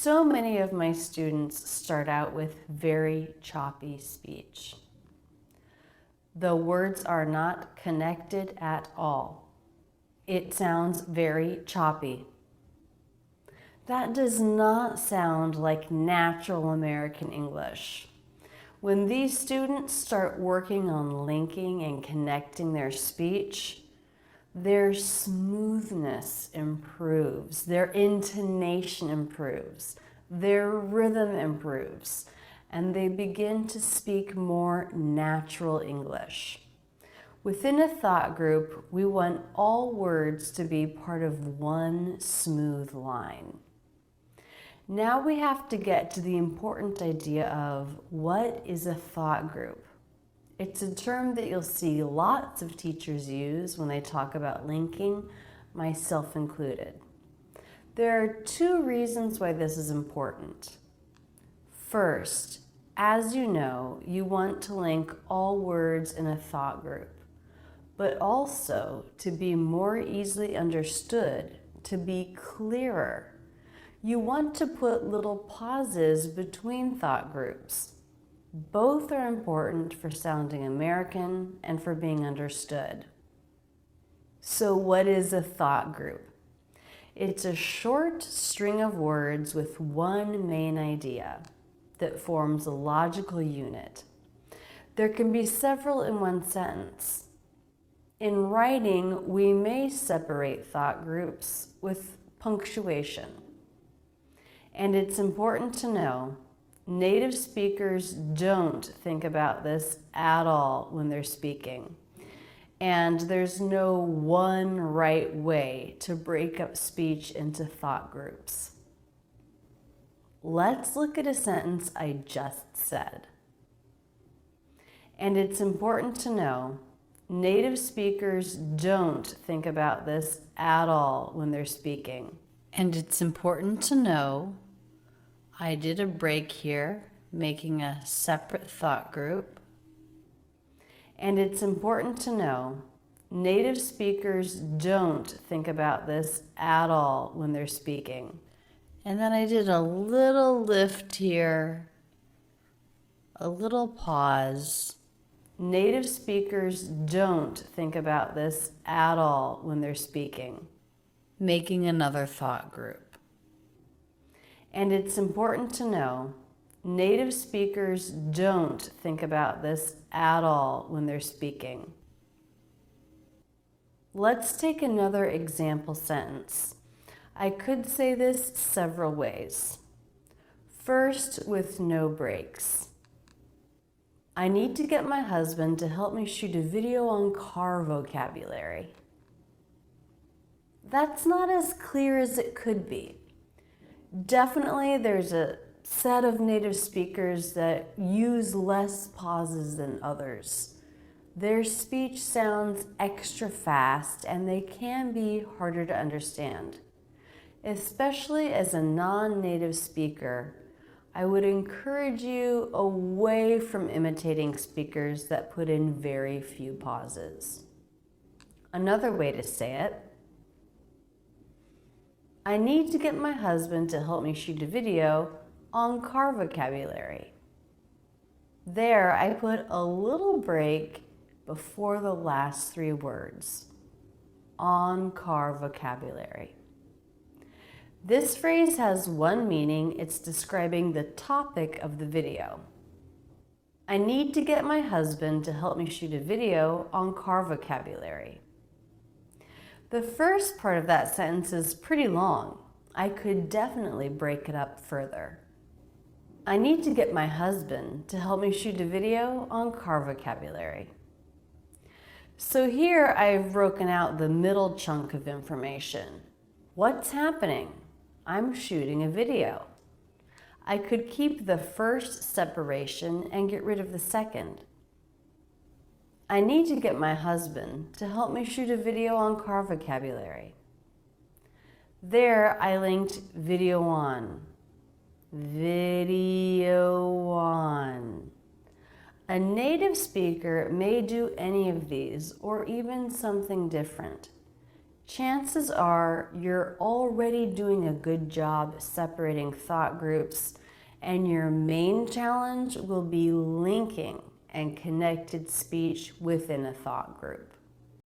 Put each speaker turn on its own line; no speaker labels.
So many of my students start out with very choppy speech. The words are not connected at all. It sounds very choppy. That does not sound like natural American English. When these students start working on linking and connecting their speech, their smoothness improves, their intonation improves, their rhythm improves, and they begin to speak more natural English. Within a thought group, we want all words to be part of one smooth line. Now we have to get to the important idea of what is a thought group. It's a term that you'll see lots of teachers use when they talk about linking, myself included. There are two reasons why this is important. First, as you know, you want to link all words in a thought group, but also to be more easily understood, to be clearer. You want to put little pauses between thought groups. Both are important for sounding American and for being understood. So what is a thought group? It's a short string of words with one main idea that forms a logical unit. There can be several in one sentence. In writing, we may separate thought groups with punctuation. And it's important to know native speakers don't think about this at all when they're speaking. And there's no one right way to break up speech into thought groups. Let's look at a sentence I just said. And it's important to know native speakers don't think about this at all when they're speaking. And it's important to know I did a break here, making a separate thought group. And it's important to know native speakers don't think about this at all when they're speaking. And then I did a little lift here, a little pause. Native speakers don't think about this at all when they're speaking. Making another thought group. And it's important to know native speakers don't think about this at all when they're speaking. Let's take another example sentence. I could say this several ways. First, with no breaks. I need to get my husband to help me shoot a video on car vocabulary. That's not as clear as it could be. Definitely there's a set of native speakers that use less pauses than others. Their speech sounds extra fast and they can be harder to understand. Especially as a non-native speaker, I would encourage you away from imitating speakers that put in very few pauses. Another way to say it, I need to get my husband to help me shoot a video on car vocabulary. There, I put a little break before the last three words. On car vocabulary. This phrase has one meaning. It's describing the topic of the video. I need to get my husband to help me shoot a video on car vocabulary. The first part of that sentence is pretty long. I could definitely break it up further. I need to get my husband to help me shoot a video on car vocabulary. So here I've broken out the middle chunk of information. What's happening? I'm shooting a video. I could keep the first separation and get rid of the second. I need to get my husband to help me shoot a video on car vocabulary. There I linked video on. Video on. A native speaker may do any of these or even something different. chances are you're already doing a good job separating thought groups, and your main challenge will be linking and connected speech within a thought group.